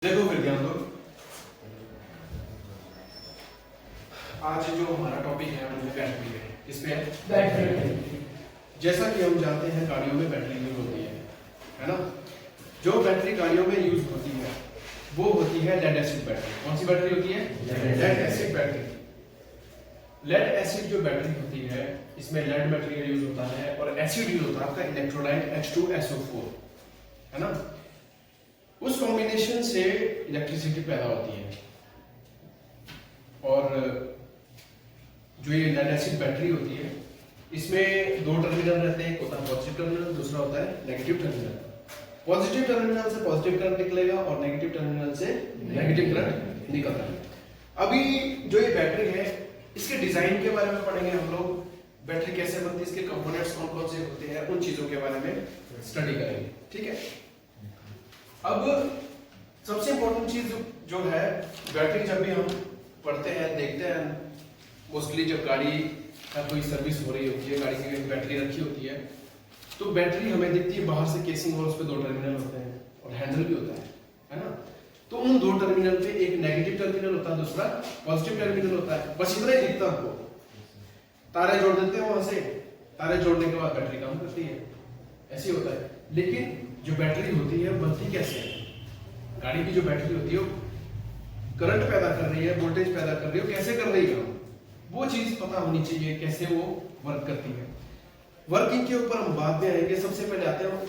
देखो फिर ध्यान दो। आज जो हमारा टॉपिक है वो बैटरी है। इसमें बैटरी जैसा कि हम जानते हैं गाड़ियों में बैटरी यूज होती है ना। जो बैटरी गाड़ियों में यूज होती है वो होती है लेड एसिड बैटरी। कौन सी बैटरी होती है? Lead acid battery. Lead acid जो बैटरी होती है इसमें लेड मटेरियल यूज होता है और एसिड यूज होता है आपका इलेक्ट्रोलाइट H2SO4, है ना। उस कॉम्बिनेशन से इलेक्ट्रिसिटी पैदा होती है। और जो ये लेड एसिड बैटरी होती है इसमें दो टर्मिनल रहते हैं, एक होता है पॉजिटिव टर्मिनल, दूसरा होता है नेगेटिव टर्मिनल। पॉजिटिव टर्मिनल से पॉजिटिव करंट निकलेगा और नेगेटिव टर्मिनल से नेगेटिव करंट निकलता है। अभी जो ये बैटरी है इसके डिजाइन के बारे में पढ़ेंगे हम लोग। बैटरी कैसे बनती है, इसके कंपोनेंट्स कौन कौन से होते हैं, उन चीजों के बारे में स्टडी करेंगे, ठीक है। अब सबसे इंपॉर्टेंट चीज जो है, बैटरी जब भी हम पढ़ते हैं देखते हैं, मोस्टली जब गाड़ी का कोई सर्विस हो रही होती है, गाड़ी की बैटरी रखी होती है तो बैटरी हमें दिखती है बाहर से केसिंग और उस पे दो टर्मिनल होते हैं और हैंडल भी होता है ना। तो उन दो टर्मिनल पे एक नेगेटिव टर्मिनल होता है, दूसरा पॉजिटिव टर्मिनल होता है। बस इतना ही दिखता है हमको। तारे जोड़ देते हैं वहां से, तारे जोड़ने के बाद बैटरी काम करती है, ऐसे होता है। लेकिन जो बैटरी होती है बनती कैसे है? गाड़ी की जो बैटरी होती है करंट पैदा कर रही है, वोल्टेज पैदा कर रही है, कैसे कर रही है वो चीज पता होनी चाहिए, कैसे वो वर्क करती है। वर्किंग के ऊपर हम बाद में आएंगे। सबसे पहले आते हैं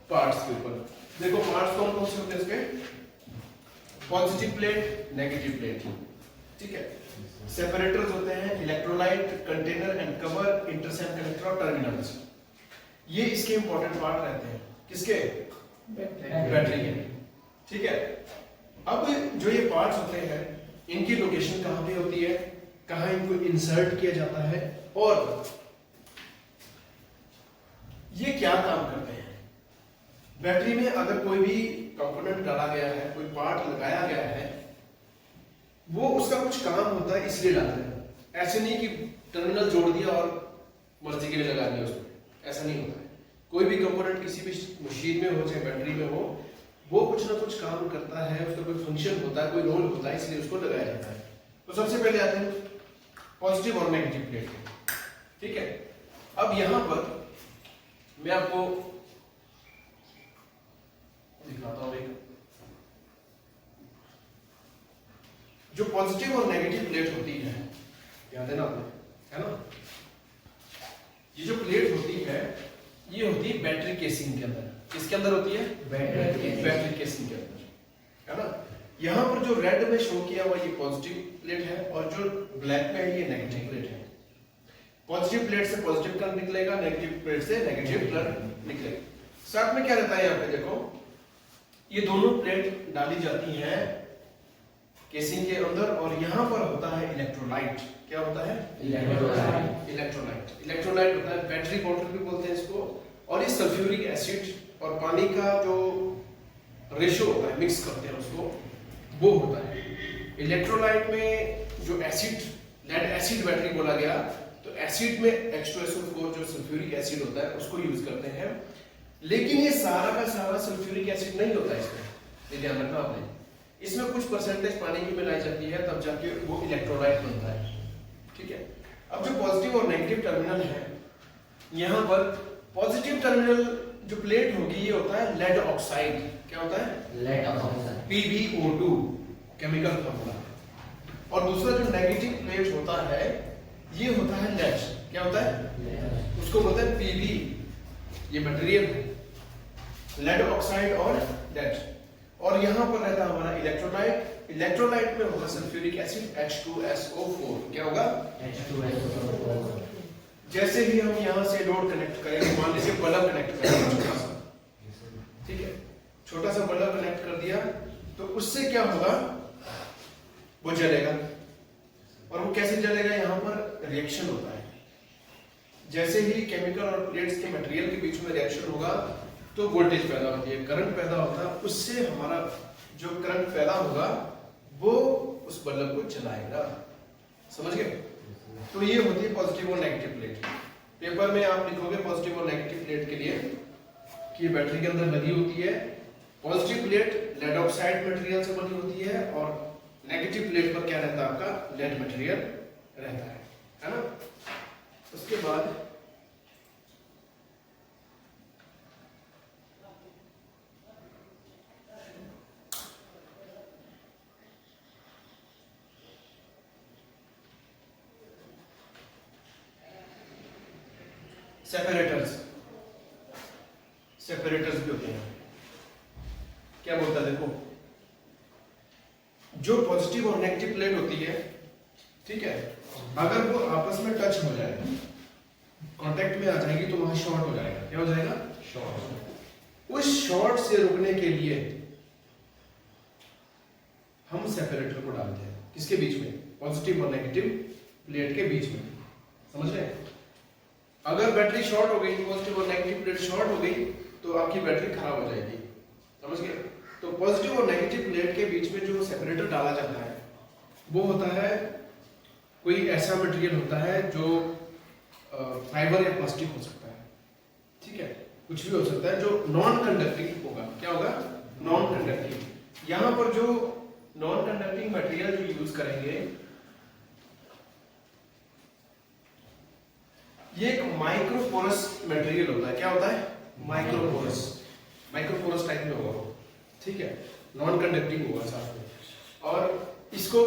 पार्ट्स के ऊपर। देखो पार्ट्स कौन कौन से होते हैं इसके? पॉजिटिव प्लेट, नेगेटिव प्लेट, ठीक है। सेपरेटर्स होते हैं electrolyte, container and cover, intercept collector और टर्मिनल्स। ये इसके इंपॉर्टेंट पार्ट रहते हैं। किसके? बैटरी के, ठीक है। अब जो ये पार्ट्स होते हैं इनकी लोकेशन कहां पे होती है, कहां इनको इंसर्ट किया जाता है और ये क्या काम करते हैं। बैटरी में अगर कोई भी कंपोनेंट डाला गया है, कोई पार्ट लगाया गया है, वो उसका कुछ काम होता है इसलिए डालते हैं। ऐसे नहीं कि टर्मिनल जोड़ दिया और मर्जी के लिए लगा दिया उसमें, ऐसा नहीं होता है। कोई भी कंपोनेंट किसी भी मशीन में हो चाहे बैटरी में हो, वो कुछ ना कुछ काम करता है, उसका कोई फंक्शन होता है, कोई रोल होता है, इसलिए उसको लगाया जाता है। तो सबसे पहले आते हैं पॉजिटिव और नेगेटिव प्लेट, ठीक है। अब यहां पर मैं आपको दिखाता हूं एक जो पॉजिटिव और नेगेटिव प्लेट होती है, ध्यान देना आपने, है ना। ये जो प्लेट होती है ये होती है बैटरी केसिंग के अंदर। किसके अंदर होती है? बैटरी केसिंग के अंदर, है ना। यहां पर जो रेड में शो किया हुआ ये पॉजिटिव प्लेट है और जो ब्लैक में है ये नेगेटिव प्लेट है। पॉजिटिव प्लेट से पॉजिटिव करंट निकलेगा, नेगेटिव प्लेट से नेगेटिव करंट निकलेगा। साथ में क्या रहता है यहाँ पे देखो, ये दोनों प्लेट डाली जाती हैं केसिंग के अंदर और यहां पर होता है इलेक्ट्रोलाइट। क्या होता है? इलेक्ट्रोलाइट होता है, बैटरी वाटर भी बोलते हैं इसको। और ये सल्फ्यूरिक एसिड और पानी का जो रेशो होता है, मिक्स करते हैं उसको, वो होता है। इलेक्ट्रोलाइट में जो एसिड, लेड एसिड बैटरी बोला गया, तो एसिड में H2SO4 जो सल्फ्यूरिक एसिड होता है उसको यूज करते हैं। लेकिन ये सारा का सारा सल्फ्यूरिक एसिड नहीं होता इसमें, ये ध्यान रखना आपने। इसमें कुछ परसेंटेज पानी की मिलाई जाती है, तब जाके वो इलेक्ट्रोलाइट बनता है, ठीक है। अब जो पॉजिटिव और नेगेटिव टर्मिनल है, यहां पर पॉजिटिव टर्मिनल जो प्लेट होगी ये होता है लेड ऑक्साइड। क्या होता है? Lead oxide, PbO2 chemical formula. और दूसरा जो नेगेटिव प्लेट होता है ये होता है लेड। क्या होता है? उसको बोलते हैं Pb। ये मटेरियल है, लेड ऑक्साइड और लेड। और यहां पर रहता है हमारा इलेक्ट्रोलाइट। इलेक्ट्रोलाइट में होगा सल्फ्यूरिक एसिड H2SO4। क्या होगा? H2SO4। जैसे ही हम यहां से लोड कनेक्ट करेंगे, मान लीजिए बल्ब कनेक्ट करेंगे छोटा सा, ठीक है, छोटा सा बल्ब कनेक्ट कर दिया तो उससे क्या होगा, वो जलेगा। और वो कैसे जलेगा? यहां पर रिएक्शन होता है। जैसे ही केमिकल और प्लेट्स के मटेरियल के बीच में रिएक्शन होगा तो वोल्टेज पैदा होती है, करंट पैदा होता है। उससे हमारा जो करंट पैदा होगा वो उस बल्ब को जलाएगा। समझ गए? तो ये होती है पॉजिटिव और नेगेटिव प्लेट। पेपर में आप लिखोगे पॉजिटिव और नेगेटिव प्लेट के लिए कि बैटरी के अंदर लगी होती है। Positive plate lead oxide material से बनी होती है और नेगेटिव प्लेट पर क्या रहता है आपका लेड मटेरियल रहता है ना। उसके बाद सेपरेटर्स भी होते हैं। क्या बोलता है देखो, जो पॉजिटिव और नेगेटिव प्लेट होती है, ठीक है, अगर वो आपस में टच हो जाए, कांटेक्ट में आ जाएगी तो वहां शॉर्ट हो जाएगा। क्या हो जाएगा? शॉर्ट। उस शॉर्ट से रुकने के लिए हम सेपरेटर को डालते हैं। किसके बीच में? पॉजिटिव और नेगेटिव प्लेट के बीच में। समझ रहे हैं? अगर बैटरी शॉर्ट हो गई, पॉजिटिव और नेगेटिव प्लेट शॉर्ट हो गई, तो आपकी बैटरी खराब हो जाएगी। समझ गए? तो पॉजिटिव और नेगेटिव प्लेट के बीच में जो सेपरेटर डाला जाता है वो होता है कोई ऐसा मटेरियल होता है जो फाइबर या प्लास्टिक हो सकता है, ठीक है, कुछ भी हो सकता है, जो नॉन कंडक्टिंग होगा। क्या होगा? Non conducting. यहां पर जो नॉन कंडक्टिंग मटेरियल जो यूज करेंगे, ये एक माइक्रोपोरस मटेरियल होता है। क्या होता है? माइक्रोपोरस। माइक्रोपोरस टाइप में होगा वो, ठीक है, नॉन कंडक्टिंग होगा साथ में, और इसको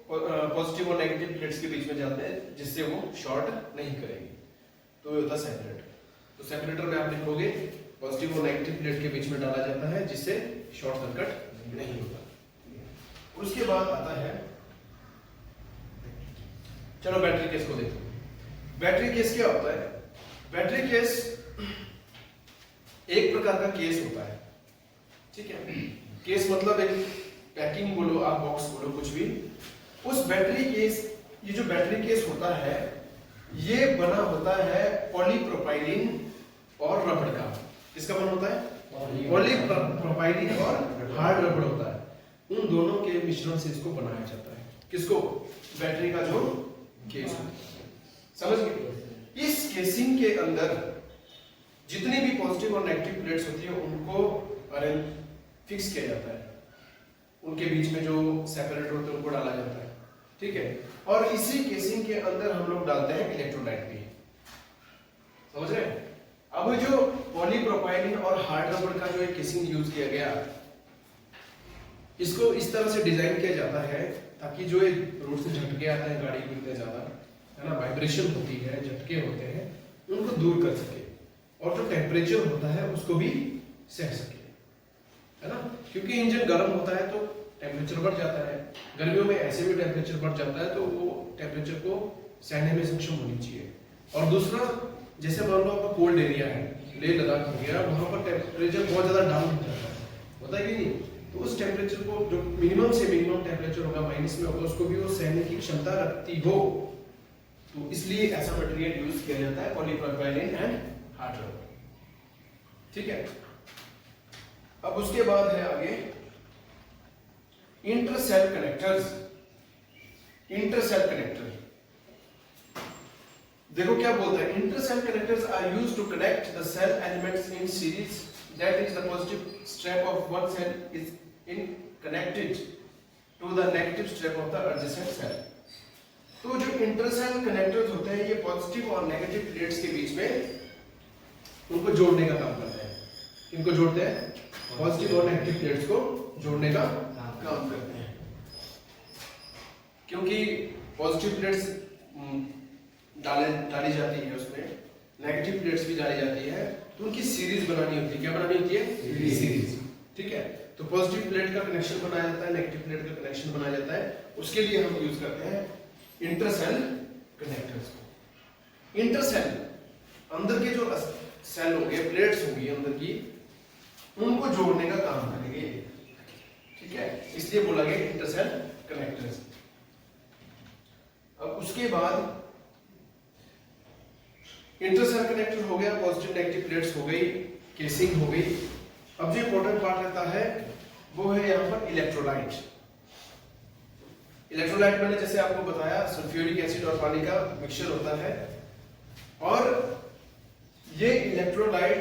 पॉजिटिव और नेगेटिव प्लेट्स के बीच में जाते हैं जिससे वो शॉर्ट नहीं करेंगे। तो ये होता है सेपरेटर। तो सेपरेटर में आप लिखोगे पॉजिटिव और नेगेटिव प्लेट के बीच में डाला जाता है जिससे शॉर्ट सर्किट नहीं होता। उसके बाद आता है, चलो बैटरी केस को देखो। बैटरी केस क्या होता है? बैटरी केस एक प्रकार का केस होता है, ठीक है। केस मतलब एक पैकिंग बोलो, आप बॉक्स बोलो, कुछ भी। उस बैटरी केस, ये जो बैटरी केस होता है ये बना होता है पॉलीप्रोपाइलीन और रबड़ का। किसका बना होता है? पॉलीप्रोपाइलीन और हार्ड रबड़ होता है। उन दोनों के मिश्रण से इसको बनाया जाता है। किसको? बैटरी का जो केस होता है। समझ गए? इस केसिंग के अंदर जितनी भी पॉजिटिव और नेगेटिव प्लेट्स होती है उनको फिक्स किया जाता है। उनके बीच में जो सेपरेटर होते हैं उनको डाला जाता है, ठीक है। और इसी केसिंग के अंदर हम लोग डालते हैं इलेक्ट्रोलाइट भी। समझ रहे हैं? अब जो पॉलीप्रोपाइलीन और हार्ड रबड़ का जो एक केसिंग यूज किया गया, इसको इस तरह से डिजाइन किया जाता है ताकि जो एक रोड से झटके आते हैं गाड़ी में इतने ज्यादा, है ना, वाइब्रेशन होती है, झटके होते हैं, उनको दूर कर सके और जो टेम्परेचर होता है उसको भी सह सके, है ना। क्योंकि इंजन गर्म होता है तो टेम्परेचर बढ़ जाता है, गर्मियों में ऐसे भी टेम्परेचर बढ़ जाता है, तो वो टेम्परेचर को सहने में सक्षम होनी चाहिए। और दूसरा, जैसे मान लो आपका कोल्ड एरिया है, लेह लद्दाख हो गया, वहां पर टेम्परेचर बहुत ज्यादा डाउन हो जाता है, होता है कि नहीं? तो उस टेम्परेचर को, जो मिनिमम से मिनिमम टेम्परेचर होगा, माइनस में होगा, उसको भी वो सहने की क्षमता रखती हो। तो इसलिए ऐसा मटेरियल यूज किया जाता है पॉलीप्रोपाइलीन एंड हार्ड रबड़, ठीक है। अब उसके बाद है आगे इंटरसेल कनेक्टर्स। इंटरसेल कनेक्टर देखो क्या बोलता है, intercell connectors are used to connect the cell elements in series, that is the positive strap of one cell is in connected to the negative strap of the adjacent cell. तो जो intercell connectors होते हैं ये positive और negative plates के बीच में उनको जोड़ने का काम करते हैं। किनको जोड़ते हैं? पॉजिटिव और नेगेटिव प्लेट्स को जोड़ने का काम करते हैं। क्योंकि पॉजिटिव प्लेट्स डाली जाती है, उसमें नेगेटिव प्लेट्स भी डाली जाती है, तो उनकी सीरीज बनानी होती है। क्या बनानी होती है? सीरीज, ठीक है। तो पॉजिटिव प्लेट का कनेक्शन बनाया जाता है, नेगेटिव प्लेट का कनेक्शन बनाया जाता है, उसके लिए हम यूज करते हैं इंटरसेल कनेक्टर्स को। इंटरसेल अंदर के जो सेल होंगे, प्लेट्स होंगी अंदर की, उनको जोड़ने का काम करेंगे, ठीक है, इसलिए बोला गया इंटरसेल कनेक्टर्स। अब उसके बाद इंटरसेल कनेक्टर हो गया, पॉजिटिव नेगेटिव प्लेट्स हो गई, केसिंग हो गई। अब जो इंपॉर्टेंट पार्ट रहता है वो है यहाँ पर इलेक्ट्रोलाइट। इलेक्ट्रोलाइट मैंने जैसे आपको बताया सल्फ्यूरिक एसिड और पानी का मिक्सचर होता है, और ये इलेक्ट्रोलाइट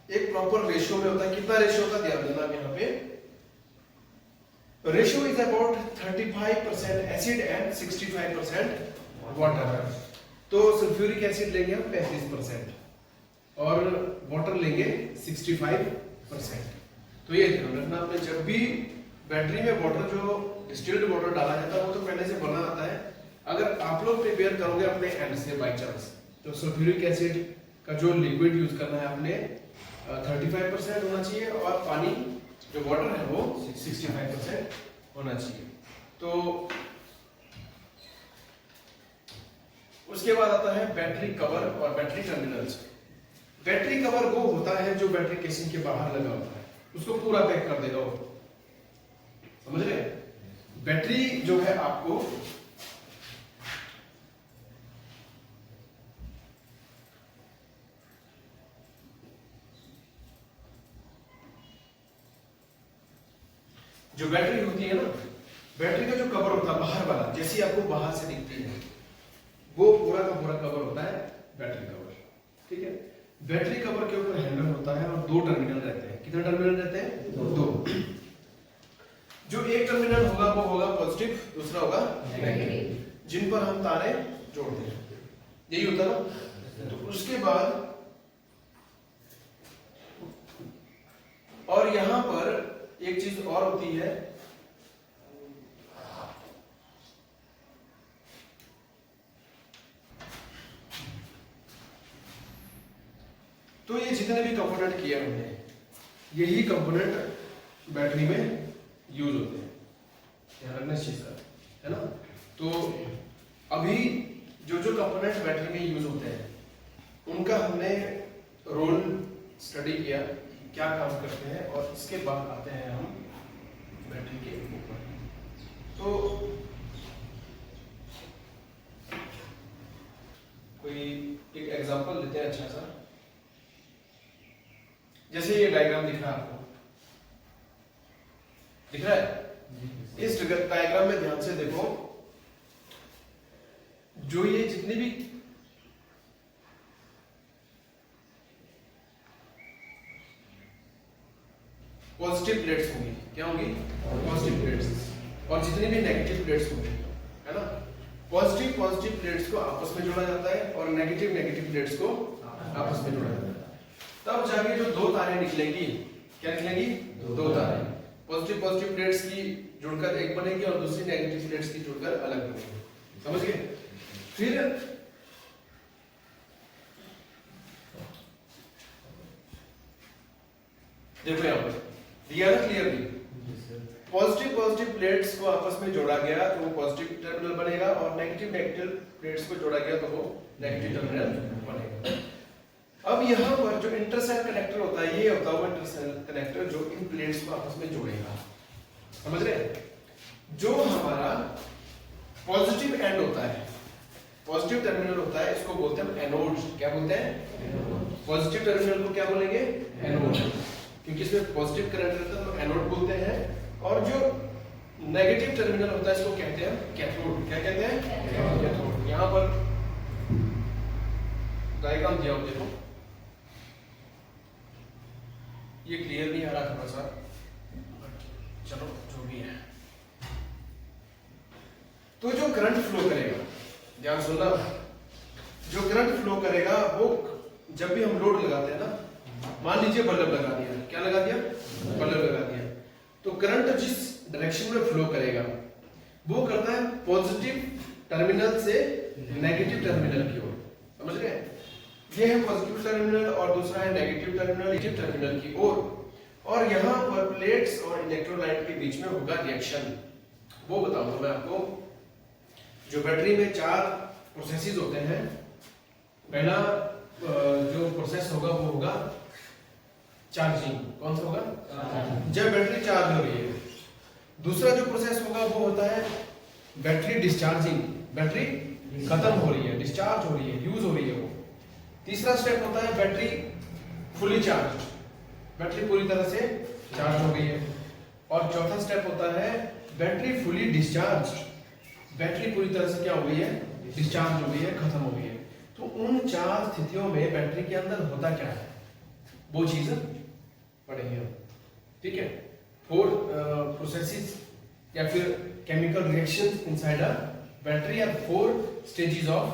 एक प्रॉपर रेशियो में होता है। कितना रेशियो का ध्यान देना यहाँ पे, ratio is about 35% acid and 65% water. तो सल्फ्यूरिक एसिड लेंगे हम 35% और वाटर लेंगे 65%। तो ये ध्यान रखना आपने, जब भी बैटरी में वाटर जो डिस्टिल्ड वाटर डाला जाता है वो तो पहले से बना आता है। अगर आप लोग प्रिपेयर करोगे अपने एंड से बाय चांस, तो सल्फ्यूरिक एसिड का जो लिक्विड यूज करना है आपने 35% होना चाहिए और पानी जो वाटर है वो 65% होना चाहिए। तो उसके बाद आता है बैटरी कवर और बैटरी टर्मिनल्स। बैटरी कवर वो होता है जो बैटरी केसिंग के बाहर लगा होता है, उसको पूरा पैक कर देगा वो, समझ रहे हैं? बैटरी जो है आपको जो बैटरी होती है ना, बैटरी का जो कवर होता है बाहर वाला, जैसी आपको बाहर से दिखती है, वो पूरा का पूरा कवर होता है बैटरी कवर। ठीक है, बैटरी कवर के ऊपर हैंडल होता है और 2 टर्मिनल रहते हैं। कितने टर्मिनल रहते हैं? 2। जो एक टर्मिनल होगा वो होगा पॉजिटिव, दूसरा होगा नेगेटिव, जिन पर हम तारे जोड़ते हैं, यही होता है ना। तो उसके बाद और यहां पर एक चीज और होती है, तो ये जितने भी कंपोनेंट किए हमने, यही कंपोनेंट बैटरी में यूज होते हैं, ध्यान रखना इस चीज का, है ना। तो अभी जो जो कंपोनेंट बैटरी में यूज होते हैं उनका हमने रोल स्टडी किया, क्या काम करते हैं, और इसके बाद आते हैं हम बैटरी के ऊपर। तो कोई एक एग्जांपल लेते हैं अच्छा सा, जैसे ये डायग्राम दिख रहा है आपको, दिख रहा है? इस डायग्राम में ध्यान से देखो, जो ये जितने भी पॉजिटिव प्लेट्स होंगी, क्या होंगी? पॉजिटिव प्लेट्स, और जितनी भी नेगेटिव प्लेट्स होंगी, है ना। पॉजिटिव प्लेट्स को आपस में जोड़ा जाता है और नेगेटिव प्लेट्स को आपस में जोड़ा जाता है। तब जाके जो 2 तारें निकलेंगी, क्या निकलेंगी? 2 तारें। पॉजिटिव प्लेट्स की जुड़कर एक बनेगी और दूसरी नेगेटिव प्लेट्स की जुड़कर अलग बनेगी, समझ गए? फिर देखो यहां पर दिया ना क्लियरली, पॉजिटिव प्लेट्स को आपस में जोड़ा गया तो वो पॉजिटिव टर्मिनल बनेगा, और नेगेटिव प्लेट्स को जोड़ा गया तो वो नेगेटिव टर्मिनल बनेगा। अब यहाँ पर जो इंटरसेल कनेक्टर होता है, ये होता है वो इंटरसेल कनेक्टर जो इन प्लेट्स को आपस में जोड़ेगा, समझ रहे हैं? जो हमारा पॉजिटिव एंड होता है, पॉजिटिव टर्मिनल होता है, इसको बोलते हैं एनोड। क्या बोलते हैं? पॉजिटिव टर्मिनल को क्या बोलेंगे? एनोड, क्योंकि इसमें पॉजिटिव करंट रहता है तो एनोड बोलते हैं। और जो नेगेटिव टर्मिनल होता है इसको कहते हैं कैथोड। क्या कहते हैं? कैथोड। यहाँ पर डायग्राम दिया हो, देखो ये क्लियर नहीं आ रहा थोड़ा सा, चलो जो भी है। तो जो करंट फ्लो करेगा, ध्यान सुनना, जो करंट फ्लो करेगा वो जब भी हम लोड लगाते हैं ना, मान लीजिए बल्ब लगा दिया, क्या लगा दिया? बल्ब लगा दिया, तो करंट जिस डायरेक्शन में फ्लो करेगा वो करता है पॉजिटिव टर्मिनल से नेगेटिव टर्मिनल की ओर, समझ रहे हैं? ये है पॉजिटिव टर्मिनल और दूसरा है नेगेटिव टर्मिनल की ओर। और यहाँ पर प्लेट्स और इलेक्ट्रोलाइट के बीच में होगा रिएक्शन, वो बताऊंगा मैं आपको। जो बैटरी में 4 प्रोसेसेस होते हैं, पहला जो प्रोसेस होगा वो होगा चार्जिंग। कौन सा होगा? जब बैटरी चार्ज हो रही है। दूसरा जो प्रोसेस होगा वो होता है बैटरी डिस्चार्जिंग, बैटरी खत्म हो रही है, डिस्चार्ज हो रही है, यूज हो रही है वो। तीसरा स्टेप होता है बैटरी फुली चार्ज, बैटरी पूरी तरह से चार्ज हो गई है। और चौथा स्टेप होता है बैटरी फुली डिस्चार्ज, बैटरी पूरी तरह से क्या हो गई है? डिस्चार्ज हो गई है, खत्म हो गई है। तो उन 4 स्थितियों में बैटरी के अंदर होता क्या है वो चीज पढ़ेंगे हम, ठीक है? 4 प्रोसेसेस या फिर chemical reaction inside a battery are 4 stages of